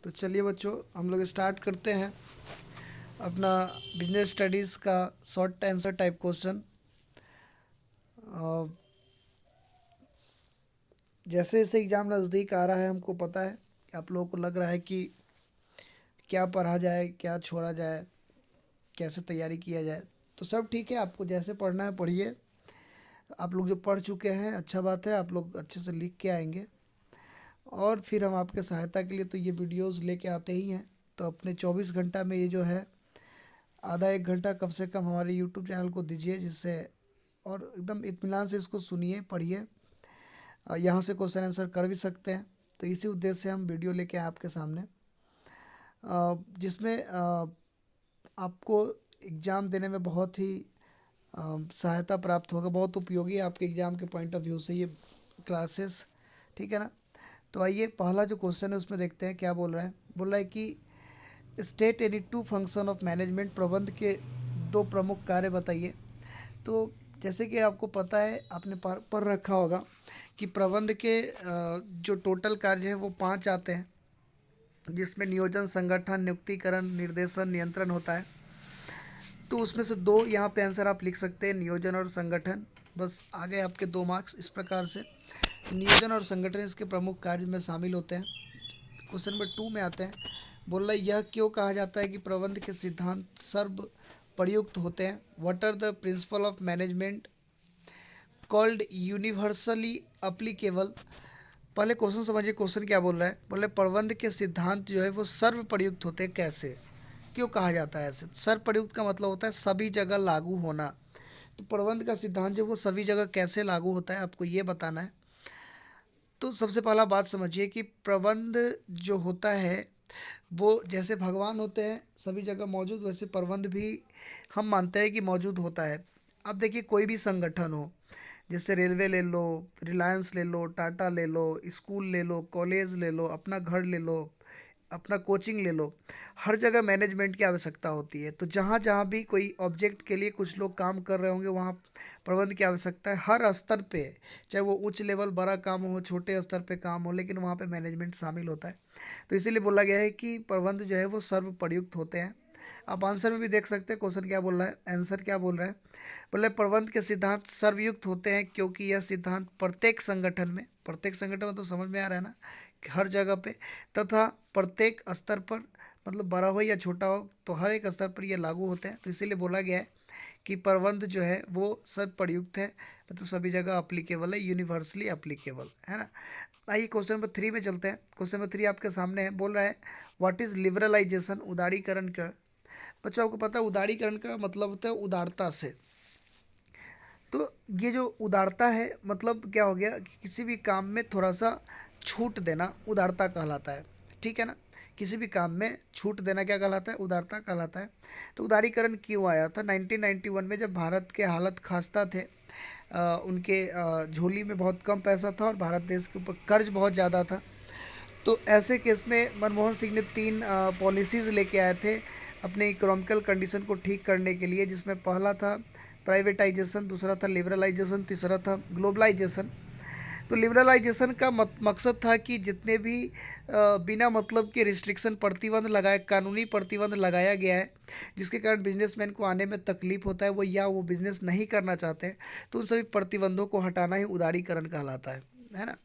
तो चलिए बच्चों, हम लोग स्टार्ट करते हैं अपना बिजनेस स्टडीज़ का शॉर्ट आंसर टाइप क्वेश्चन। जैसे जैसे एग्ज़ाम नज़दीक आ रहा है, हमको पता है कि आप लोगों को लग रहा है कि क्या पढ़ा जाए, क्या छोड़ा जाए, कैसे तैयारी किया जाए। तो सब ठीक है, आपको जैसे पढ़ना है पढ़िए। आप लोग जो पढ़ चुके हैं अच्छा बात है, आप लोग अच्छे से लिख के आएंगे और फिर हम आपके सहायता के लिए तो ये वीडियोस लेके आते ही हैं। तो अपने 24 घंटा में ये जो है आधा एक घंटा कम से कम हमारे यूट्यूब चैनल को दीजिए, जिससे और एकदम इत्मीनान से इसको सुनिए, पढ़िए। यहाँ से क्वेश्चन आंसर कर भी सकते हैं। तो इसी उद्देश्य से हम वीडियो लेके आए आपके सामने, जिसमें आपको एग्ज़ाम देने में बहुत ही सहायता प्राप्त होगा, बहुत उपयोगी है आपके एग्ज़ाम के पॉइंट ऑफ व्यू से ये क्लासेस। ठीक है ना। तो आइए पहला जो क्वेश्चन है उसमें देखते हैं क्या बोल रहा है। बोल रहा है कि state any two function of management, प्रबंध के दो प्रमुख कार्य बताइए। तो जैसे कि आपको पता है, आपने पढ़ रखा होगा कि प्रबंध के जो टोटल कार्य है वो 5 आते हैं, जिसमें नियोजन, संगठन, नियुक्तिकरण, निर्देशन, नियंत्रण होता है। तो उसमें से दो यहाँ पे आंसर आप लिख सकते हैं, नियोजन और संगठन। बस आ गए आपके 2 मार्क्स इस प्रकार से। नियोजन और संगठन इसके प्रमुख कार्य में शामिल होते हैं। क्वेश्चन नंबर 2 में आते हैं। बोल रहा है यह क्यों कहा जाता है कि प्रबंध के सिद्धांत सर्व प्रयुक्त होते हैं। What are the principle of management called universally applicable. पहले क्वेश्चन समझिए, क्वेश्चन क्या बोल रहा है। बोल रहे प्रबंध के सिद्धांत जो है वो सर्व प्रयुक्त होते हैं। कैसे, क्यों कहा जाता है ऐसे। सर्व प्रयुक्त का मतलब होता है सभी जगह लागू होना। तो प्रबंध का सिद्धांत जो वो सभी जगह कैसे लागू होता है, आपको ये बताना है। तो सबसे पहला बात समझिए कि प्रबंध जो होता है वो जैसे भगवान होते हैं सभी जगह मौजूद, वैसे प्रबंध भी हम मानते हैं कि मौजूद होता है। अब देखिए, कोई भी संगठन हो, जैसे रेलवे ले लो, रिलायंस ले लो, टाटा ले लो, स्कूल ले लो, कॉलेज ले लो, अपना घर ले लो, अपना कोचिंग ले लो, हर जगह मैनेजमेंट की आवश्यकता होती है। तो जहाँ जहाँ भी कोई ऑब्जेक्ट के लिए कुछ लोग काम कर रहे होंगे, वहाँ प्रबंध की आवश्यकता है हर स्तर पे। चाहे वो उच्च लेवल बड़ा काम हो, छोटे स्तर पे काम हो, लेकिन वहाँ पे मैनेजमेंट शामिल होता है। तो इसीलिए बोला गया है कि प्रबंध जो है वो सर्व प्रयुक्त होते हैं। आप आंसर में भी देख सकते हैं क्वेश्चन क्या बोल रहा है, आंसर क्या बोल रहा है। बोले प्रबंध के सिद्धांत सर्वयुक्त होते हैं क्योंकि यह सिद्धांत प्रत्येक संगठन में, प्रत्येक संगठन में तो समझ में आ रहा है ना, कि हर जगह पे तथा प्रत्येक स्तर पर, मतलब बड़ा हो या छोटा हो, तो हर एक स्तर पर यह लागू होते हैं। तो इसीलिए बोला गया है कि प्रबंध जो है वो सर्व प्रयुक्त है, मतलब सभी जगह अप्लीकेबल है, यूनिवर्सली अप्लीकेबल है ना। आइए क्वेश्चन नंबर 3 में चलते हैं। क्वेश्चन नंबर 3 आपके सामने है। बोल रहा है व्हाट इज लिबरलाइजेशन, उदारीकरण का। बच्चों आपको पता है उदारीकरण का मतलब होता है उदारता से। तो ये जो उदारता है मतलब क्या हो गया कि किसी भी काम में थोड़ा सा छूट देना उदारता कहलाता है। ठीक है ना। किसी भी काम में छूट देना क्या कहलाता है, उदारता कहलाता है। तो उदारीकरण क्यों आया था 1991 में, जब भारत के हालत खास्ता थे। उनके झोली में बहुत कम पैसा था और भारत देश के ऊपर कर्ज बहुत ज़्यादा था। तो ऐसे केस में मनमोहन सिंह ने 3 पॉलिसीज़ लेके आए थे अपने इकोनॉमिकल कंडीशन को ठीक करने के लिए, जिसमें पहला था प्राइवेटाइजेशन, दूसरा था लिबरलाइजेशन, तीसरा था ग्लोबलाइजेशन। तो लिबरलाइजेशन का मकसद था कि जितने भी बिना मतलब के रिस्ट्रिक्शन, प्रतिबंध लगाए, कानूनी प्रतिबंध लगाया गया है, जिसके कारण बिजनेसमैन को आने में तकलीफ होता है, वो या वो बिजनेस नहीं करना चाहते हैं, तो उन सभी प्रतिबंधों को हटाना ही उदारीकरण कहलाता है ना।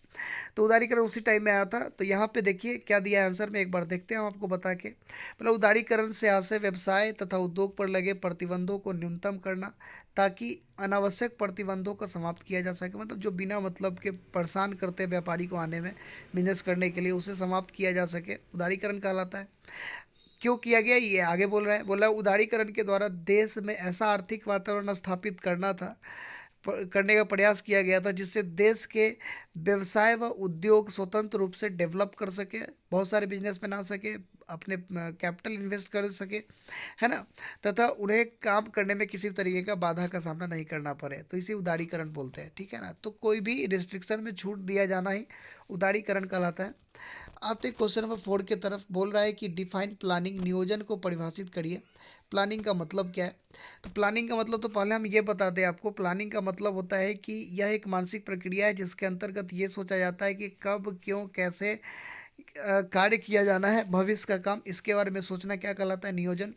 तो उदारीकरण उसी टाइम में आया था। तो यहाँ पे देखिए क्या दिया है आंसर में, एक बार देखते हैं हम आपको बता के। मतलब उदारीकरण से आशय व्यवसाय तथा उद्योग पर लगे प्रतिबंधों को न्यूनतम करना, ताकि अनावश्यक प्रतिबंधों को समाप्त किया जा सके। मतलब जो बिना मतलब के परेशान करते हैं व्यापारी को आने में बिजनेस करने के लिए, उसे समाप्त किया जा सके, उदारीकरण कहलाता है। क्यों किया गया ये आगे बोल रहा है। बोला उदारीकरण के द्वारा देश में ऐसा आर्थिक वातावरण स्थापित करना था, करने का प्रयास किया गया था, जिससे देश के व्यवसाय व उद्योग स्वतंत्र रूप से डेवलप कर सके, बहुत सारे बिजनेसमैन आ सके, अपने कैपिटल इन्वेस्ट कर सके, है ना, तथा उन्हें काम करने में किसी तरीके का बाधा का सामना नहीं करना पड़े। तो इसे उदारीकरण बोलते हैं। ठीक है ना। तो कोई भी रिस्ट्रिक्शन में छूट दिया जाना ही उदारीकरण कहलाता है। आते क्वेश्चन नंबर 4 की तरफ। बोल रहा है कि डिफाइन प्लानिंग, नियोजन को परिभाषित करिए। प्लानिंग का मतलब क्या है। तो प्लानिंग का मतलब तो पहले हम ये बता दें आपको। प्लानिंग का मतलब होता है कि यह एक मानसिक प्रक्रिया है जिसके अंतर्गत ये सोचा जाता है कि कब, क्यों, कैसे कार्य किया जाना है, भविष्य का काम, इसके बारे में सोचना क्या कहलाता है? नियोजन।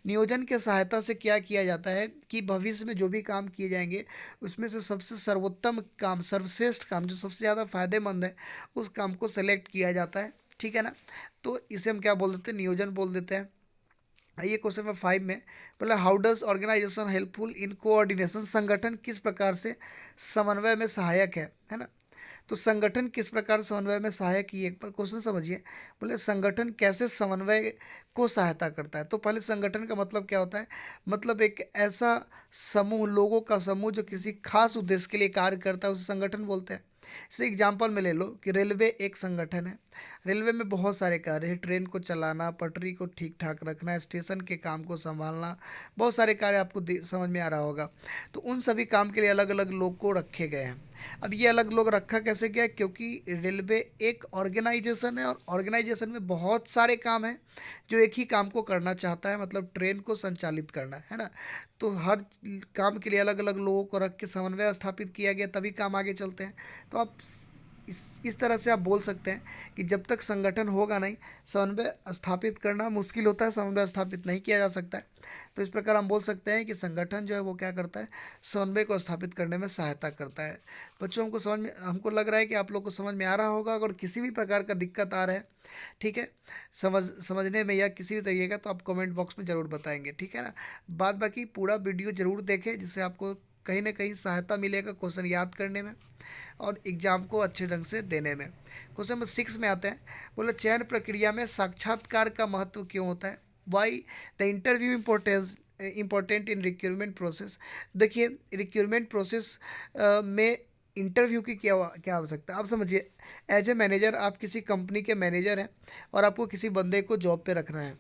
नियोजन के सहायता से क्या किया जाता है कि भविष्य में जो भी काम किए जाएंगे उसमें से सबसे सर्वोत्तम काम, सर्वश्रेष्ठ काम, जो सबसे ज़्यादा फायदेमंद है उस काम को सेलेक्ट किया जाता है। ठीक है ना? तो इसे हम क्या बोल देते हैं? नियोजन बोल देते हैं। आइए क्वेश्चन नंबर 5 में, बोला how does organisation helpful in coordination, संगठन किस प्रकार से समन्वय में सहायक है ना? तो संगठन किस प्रकार समन्वय में सहायक, ये एक क्वेश्चन समझिए। बोले संगठन कैसे समन्वय को सहायता करता है। तो पहले संगठन का मतलब क्या होता है? मतलब एक ऐसा समूह, लोगों का समूह जो किसी खास उद्देश्य के लिए कार्य करता है उसे संगठन बोलते हैं। जैसे एग्जाम्पल में ले लो कि रेलवे एक संगठन है। रेलवे में बहुत सारे कार्य हैं, ट्रेन को चलाना, पटरी को ठीक ठाक रखना, स्टेशन के काम को संभालना, बहुत सारे कार्य आपको समझ में आ रहा होगा। तो उन सभी काम के लिए अलग अलग लोग को रखे गए हैं। अब ये अलग लोग रखा कैसे गया? क्योंकि रेलवे एक ऑर्गेनाइजेशन है और ऑर्गेनाइजेशन में बहुत सारे काम हैं जो एक ही काम को करना चाहता है, मतलब ट्रेन को संचालित करना है ना। तो हर काम के लिए अलग अलग लोगों को रख के समन्वय स्थापित किया गया, तभी काम आगे चलते हैं। तो आप इस तरह से आप बोल सकते हैं कि जब तक संगठन होगा नहीं, समन्वय स्थापित करना मुश्किल होता है, समन्वय स्थापित नहीं किया जा सकता है। तो इस प्रकार हम बोल सकते हैं कि संगठन जो है वो क्या करता है? समन्वय को स्थापित करने में सहायता करता है। बच्चों, हमको समझ में, हमको लग रहा है कि आप लोग को समझ में आ रहा होगा। अगर किसी भी प्रकार का दिक्कत आ रहा है, ठीक है, समझने में या किसी भी तरीके का, तो आप कमेंट बॉक्स में ज़रूर बताएंगे। ठीक है ना? बाद बाकी पूरा वीडियो ज़रूर देखें, जिससे आपको कहीं ना कहीं सहायता मिलेगा क्वेश्चन याद करने में और एग्ज़ाम को अच्छे ढंग से देने में। क्वेश्चन नंबर 6 में आते हैं। बोले चयन प्रक्रिया में साक्षात्कार का महत्व क्यों होता है? Why the interview important in recruitment process. देखिए, रिक्रूटमेंट प्रोसेस में इंटरव्यू की क्या क्या आवश्यकता है? आप समझिए, एज ए मैनेजर, आप किसी कंपनी के मैनेजर हैं और आपको किसी बंदे को जॉब पे रखना है।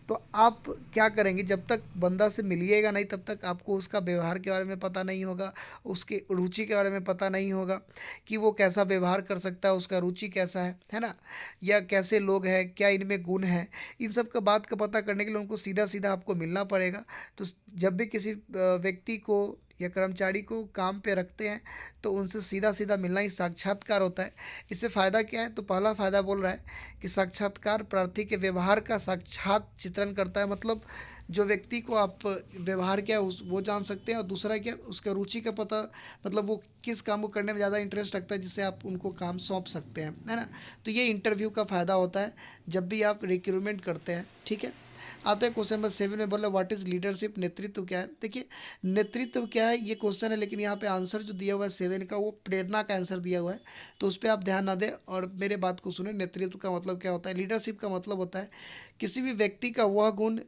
तो आप क्या करेंगे? जब तक बंदा से मिलिएगा नहीं तब तक आपको उसका व्यवहार के बारे में पता नहीं होगा, उसकी रुचि के बारे में पता नहीं होगा कि वो कैसा व्यवहार कर सकता है, उसका रुचि कैसा है ना? या कैसे लोग हैं, क्या इनमें गुण है, इन सब का बात का पता करने के लिए उनको सीधा सीधा आपको मिलना पड़ेगा। तो जब भी किसी व्यक्ति को या कर्मचारी को काम पे रखते हैं तो उनसे सीधा सीधा मिलना ही साक्षात्कार होता है। इससे फ़ायदा क्या है? तो पहला फ़ायदा बोल रहा है कि साक्षात्कार प्रार्थी के व्यवहार का साक्षात चित्रण करता है। मतलब जो व्यक्ति को आप व्यवहार क्या है उस वो जान सकते हैं, और दूसरा क्या, उसका रुचि का पता, मतलब वो किस काम को करने में ज़्यादा इंटरेस्ट रखता है, जिससे आप उनको काम सौंप सकते हैं, है ना? तो ये इंटरव्यू का फ़ायदा होता है जब भी आप रिक्रूटमेंट करते हैं। ठीक है, आते हैं क्वेश्चन नंबर 7 में। बोला व्हाट इज़ लीडरशिप, नेतृत्व क्या है? देखिए, नेतृत्व क्या है ये क्वेश्चन है, लेकिन यहाँ पे आंसर जो दिया हुआ है 7 का, वो प्रेरणा का आंसर दिया हुआ है। तो उस पर आप ध्यान ना दें और मेरे बात को सुने। नेतृत्व का मतलब क्या होता है? लीडरशिप का मतलब होता है किसी भी व्यक्ति का वह गुण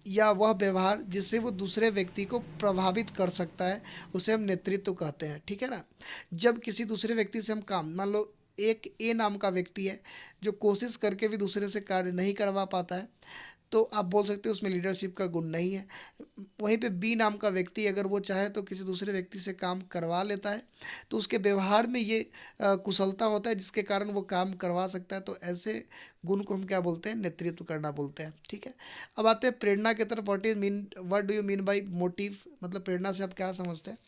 या वह व्यवहार जिससे वो दूसरे व्यक्ति को प्रभावित कर सकता है, उसे हम नेतृत्व कहते हैं। ठीक है ना? जब किसी दूसरे व्यक्ति से हम काम, मान लो एक ए नाम का व्यक्ति है जो कोशिश करके भी दूसरे से कार्य नहीं करवा पाता है, तो आप बोल सकते हो उसमें लीडरशिप का गुण नहीं है। वहीं पे बी नाम का व्यक्ति, अगर वो चाहे तो किसी दूसरे व्यक्ति से काम करवा लेता है, तो उसके व्यवहार में ये कुशलता होता है जिसके कारण वो काम करवा सकता है। तो ऐसे गुण को हम क्या बोलते हैं? नेतृत्व करना बोलते हैं। ठीक है, अब आते हैं प्रेरणा की तरफ। What do you mean by motive, मतलब प्रेरणा से आप क्या समझते हैं?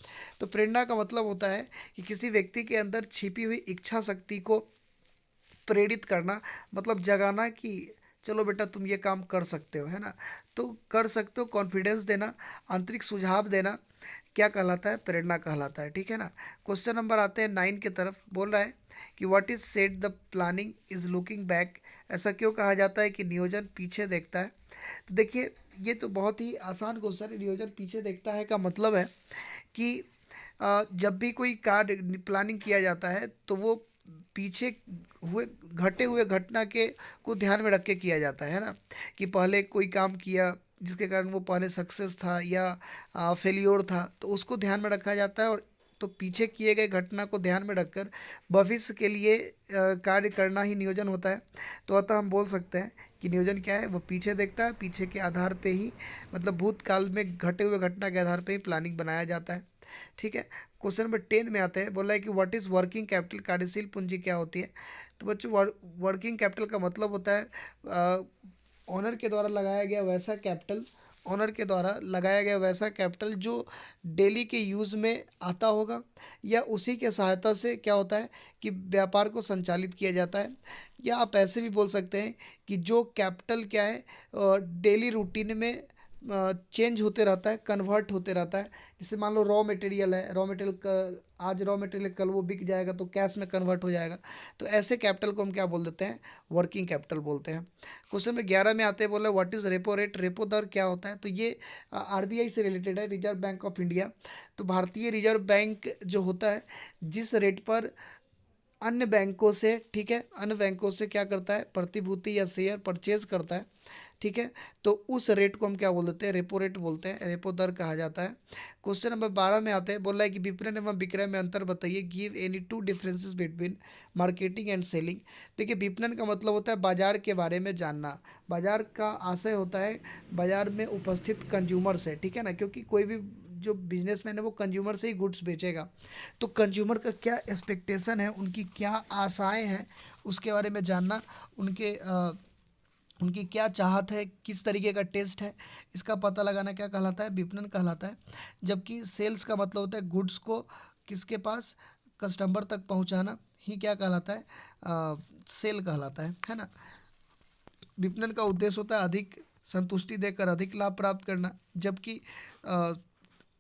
तो प्रेरणा का मतलब होता है कि किसी व्यक्ति के अंदर छिपी हुई इच्छा शक्ति को प्रेरित करना, मतलब जगाना कि चलो बेटा तुम ये काम कर सकते हो, है ना? तो कर सकते हो, कॉन्फिडेंस देना, आंतरिक सुझाव देना, क्या कहलाता है? प्रेरणा कहलाता है। ठीक है ना? क्वेश्चन नंबर आते हैं 9 की तरफ। बोल रहा है कि what is said the planning is looking back, ऐसा क्यों कहा जाता है कि नियोजन पीछे देखता है? तो देखिए, ये तो बहुत ही आसान क्वेश्चन है। नियोजन पीछे देखता है का मतलब है कि जब भी कोई कार्य प्लानिंग किया जाता है तो वो पीछे हुए घटे हुए घटना के को ध्यान में रख के किया जाता है ना? कि पहले कोई काम किया जिसके कारण वो पहले सक्सेस था या फेलियोर था, तो उसको ध्यान में रखा जाता है। और तो पीछे किए गए घटना को ध्यान में रखकर भविष्य के लिए कार्य करना ही नियोजन होता है। तो अतः हम बोल सकते हैं कि नियोजन क्या है? वो पीछे देखता है, पीछे के आधार पे ही, मतलब भूतकाल में घटे हुए घटना के आधार पे ही प्लानिंग बनाया जाता है। ठीक है, क्वेश्चन नंबर 10 में आते हैं। बोला है कि व्हाट इज़ वर्किंग कैपिटल, कार्यशील पूंजी क्या होती है? तो बच्चों, वर्किंग कैपिटल का मतलब होता है ऑनर के द्वारा लगाया गया वैसा कैपिटल ओनर के द्वारा लगाया गया वैसा कैपिटल जो डेली के यूज़ में आता होगा, या उसी के सहायता से क्या होता है कि व्यापार को संचालित किया जाता है। या आप ऐसे भी बोल सकते हैं कि जो कैपिटल क्या है डेली रूटीन में चेंज होते रहता है, कन्वर्ट होते रहता है। जैसे मान लो रॉ मटेरियल है, रॉ मटेरियल का आज रॉ मटेरियल कल वो बिक जाएगा तो कैश में कन्वर्ट हो जाएगा। तो ऐसे कैपिटल को हम क्या बोल देते हैं, वर्किंग कैपिटल बोलते हैं। क्वेश्चन नंबर 11 में आते हैं, बोला what is repo rate, repo दर क्या होता है। तो ये आरबीआई से रिलेटेड है, रिजर्व बैंक ऑफ इंडिया। तो भारतीय रिजर्व बैंक जो होता है, जिस रेट पर अन्य बैंकों से, ठीक है, अन्य बैंकों से क्या करता है, प्रतिभूति या शेयर परचेज करता है, ठीक है, तो उस रेट को हम क्या बोल देते हैं, रेपो रेट बोलते हैं, रेपो दर कहा जाता है। क्वेश्चन नंबर 12 में आते हैं, बोल रहा है कि विपणन एवं विक्रय में अंतर बताइए, give any two differences between marketing and selling. देखिए विपणन का मतलब होता है बाजार के बारे में जानना। बाजार का आशय होता है बाजार में उपस्थित कंज्यूमर से, ठीक है ना, क्योंकि कोई भी जो बिजनेसमैन है वो कंज्यूमर से ही गुड्स बेचेगा। तो कंज्यूमर का क्या एक्सपेक्टेशन है, उनकी क्या आशाएं हैं, उसके बारे में जानना। उनके उनकी क्या चाहत है, किस तरीके का टेस्ट है, इसका पता लगाना क्या कहलाता है, विपणन कहलाता है। जबकि सेल्स का मतलब होता है गुड्स को किसके पास, कस्टमर तक पहुंचाना ही क्या कहलाता है, सेल कहलाता है ना। विपणन का उद्देश्य होता है अधिक संतुष्टि देकर अधिक लाभ प्राप्त करना। जबकि अ,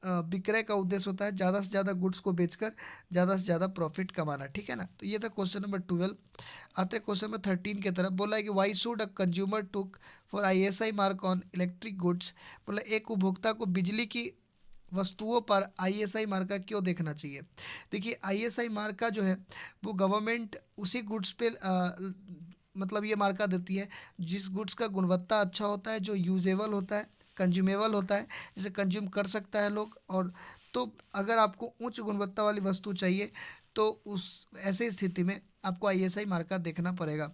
विक्रय का उद्देश्य होता है ज़्यादा से ज़्यादा गुड्स को बेचकर ज़्यादा से ज़्यादा प्रॉफिट कमाना, ठीक है ना। तो ये था क्वेश्चन नंबर 12। आते हैं क्वेश्चन नंबर 13 की तरफ। बोला है कि why should a consumer took for ISI mark on electric goods. बोला एक उपभोक्ता को बिजली की वस्तुओं पर आईएसआई मार्क का क्यों देखना चाहिए। देखिए आईएसआई मार्क का जो है वो गवर्नमेंट उसी गुड्स पे मतलब ये मार्का देती है जिस गुड्स का गुणवत्ता अच्छा होता है, जो यूजेबल होता है, कंज्यूमेबल होता है, जिसे कंज्यूम कर सकता है लोग। और तो अगर आपको उच्च गुणवत्ता वाली वस्तु चाहिए तो उस ऐसे स्थिति में आपको आईएसआई मार्का देखना पड़ेगा।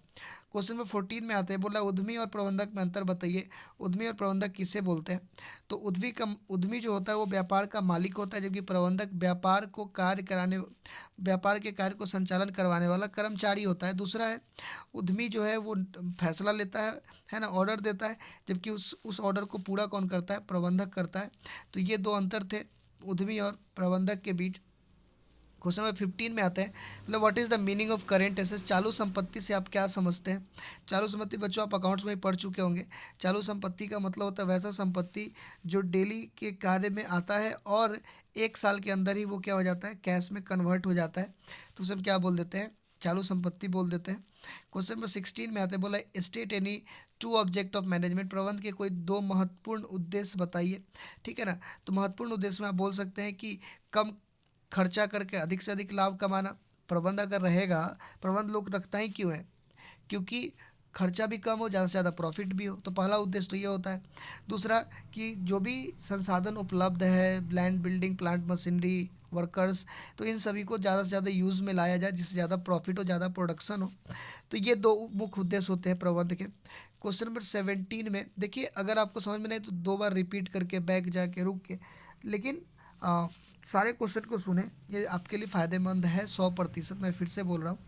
क्वेश्चन नंबर 14 में आते हैं, बोला उद्यमी और प्रबंधक में अंतर बताइए। उद्यमी और प्रबंधक किसे बोलते हैं। तो उद्यमी जो होता है वो व्यापार का मालिक होता है, जबकि प्रबंधक व्यापार के कार्य को संचालन करवाने वाला कर्मचारी होता है। दूसरा है उद्यमी जो है वो फैसला लेता है ना, ऑर्डर देता है, जबकि उस ऑर्डर को पूरा कौन करता है, प्रबंधक करता है। तो ये दो अंतर थे उद्यमी और प्रबंधक के बीच। क्वेश्चन नंबर 15 में आते हैं, मतलब what is the meaning of current assets. चालू संपत्ति से आप क्या समझते हैं। चालू संपत्ति बच्चों आप अकाउंट्स में पढ़ चुके होंगे। चालू संपत्ति का मतलब होता है वैसा संपत्ति जो डेली के कार्य में आता है और 1 साल के अंदर ही वो क्या हो जाता है, कैश में कन्वर्ट हो जाता है। तो उसे हम क्या बोल देते हैं, चालू संपत्ति बोल देते हैं। क्वेश्चन नंबर 16 में आते हैं, बोला state any two object of management. प्रबंध के कोई दो महत्वपूर्ण उद्देश्य बताइए, ठीक है ना। तो महत्वपूर्ण उद्देश्य में आप बोल सकते हैं कि कम खर्चा करके अधिक से अधिक लाभ कमाना। प्रबंध अगर रहेगा, प्रबंध लोग रखता ही क्यों है, क्योंकि खर्चा भी कम हो, ज़्यादा से ज़्यादा प्रॉफिट भी हो। तो पहला उद्देश्य तो ये होता है। दूसरा कि जो भी संसाधन उपलब्ध है, land, building, plant, machinery, workers, तो इन सभी को ज़्यादा से ज़्यादा यूज़ में लाया जाए जिससे ज़्यादा प्रॉफिट हो, ज़्यादा प्रोडक्शन हो। तो ये दो मुख्य उद्देश्य होते हैं प्रबंध के। क्वेश्चन नंबर 17 में देखिए, अगर आपको समझ में नहीं तो 2 बार रिपीट करके बैक जाके रुक के, लेकिन सारे क्वेश्चन को सुने, ये आपके लिए फ़ायदेमंद है 100%। मैं फिर से बोल रहा हूँ।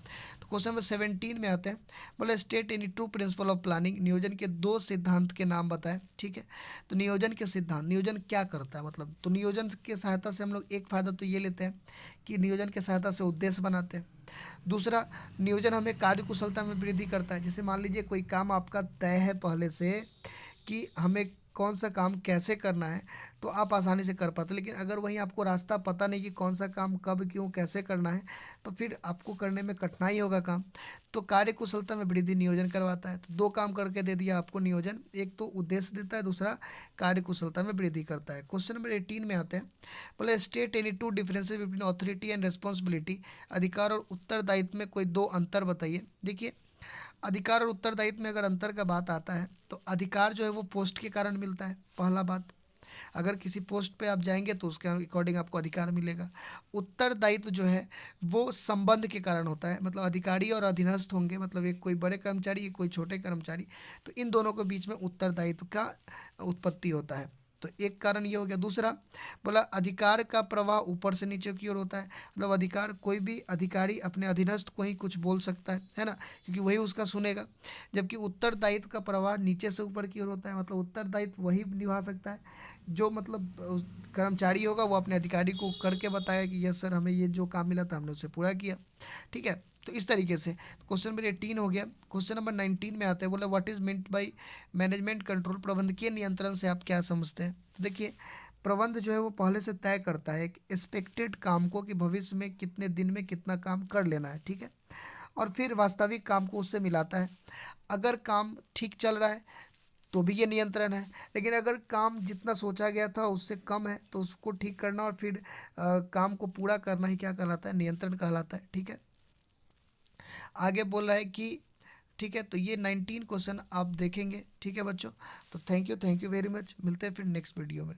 तो क्वेश्चन नंबर 17 में आते हैं, बोले state any true principle of planning. नियोजन के 2 सिद्धांत के नाम बताएं, ठीक है। तो नियोजन के सिद्धांत, नियोजन क्या करता है मतलब, तो नियोजन के सहायता से हम लोग एक फ़ायदा तो ये लेते हैं कि नियोजन के सहायता से उद्देश्य बनाते हैं। दूसरा, नियोजन हमें कार्य कुशलता में वृद्धि करता है। जैसे मान लीजिए कोई काम आपका तय है पहले से कि हमें कौन सा काम कैसे करना है, तो आप आसानी से कर पाते। लेकिन अगर वहीं आपको रास्ता पता नहीं कि कौन सा काम कब क्यों कैसे करना है, तो फिर आपको करने में कठिनाई होगा काम। तो कार्य कुशलता में वृद्धि नियोजन करवाता है। तो 2 काम करके दे दिया आपको नियोजन, एक तो उद्देश्य देता है, दूसरा कार्य कुशलता में वृद्धि करता है। क्वेश्चन नंबर 18 में आते हैं, बोले state any two differences between authority and responsibility. अधिकार और उत्तरदायित्व में कोई 2 अंतर बताइए। देखिए अधिकार और उत्तरदायित्व में अगर अंतर का बात आता है तो अधिकार जो है वो पोस्ट के कारण मिलता है, पहला बात। अगर किसी पोस्ट पे आप जाएंगे तो उसके अकॉर्डिंग आपको अधिकार मिलेगा। उत्तरदायित्व जो है वो संबंध के कारण होता है, मतलब अधिकारी और अधीनस्थ होंगे, मतलब एक कोई बड़े कर्मचारी, एक कोई छोटे कर्मचारी, तो इन दोनों के बीच में उत्तरदायित्व का उत्पत्ति होता है। तो एक कारण ये हो गया। दूसरा बोला अधिकार का प्रवाह ऊपर से नीचे की ओर होता है, मतलब अधिकार कोई भी अधिकारी अपने अधीनस्थ को ही कुछ बोल सकता है ना, क्योंकि वही उसका सुनेगा। जबकि उत्तरदायित्व का प्रवाह नीचे से ऊपर की ओर होता है, मतलब उत्तरदायित्व वही निभा सकता है जो मतलब कर्मचारी होगा वो अपने अधिकारी को करके बताया कि यस सर हमें ये जो काम मिला था हमने उसे पूरा किया। ठीक है, तो इस तरीके से क्वेश्चन नंबर 18 हो गया। क्वेश्चन नंबर 19 में आते हैं, बोला what is meant by management control, प्रबंधकीय नियंत्रण से आप क्या समझते हैं। तो देखिए प्रबंध जो है वो पहले से तय करता है एक एक्सपेक्टेड काम को कि भविष्य में कितने दिन में कितना काम कर लेना है, ठीक है, और फिर वास्तविक काम को उससे मिलाता है। अगर काम ठीक चल रहा है तो भी ये नियंत्रण है, लेकिन अगर काम जितना सोचा गया था उससे कम है तो उसको ठीक करना और फिर काम को पूरा करना ही क्या कहलाता है, नियंत्रण कहलाता है। ठीक है, आगे बोल रहा है कि ठीक है, तो ये 19 क्वेश्चन आप देखेंगे। ठीक है बच्चों, तो थैंक यू वेरी मच, मिलते हैं फिर नेक्स्ट वीडियो में।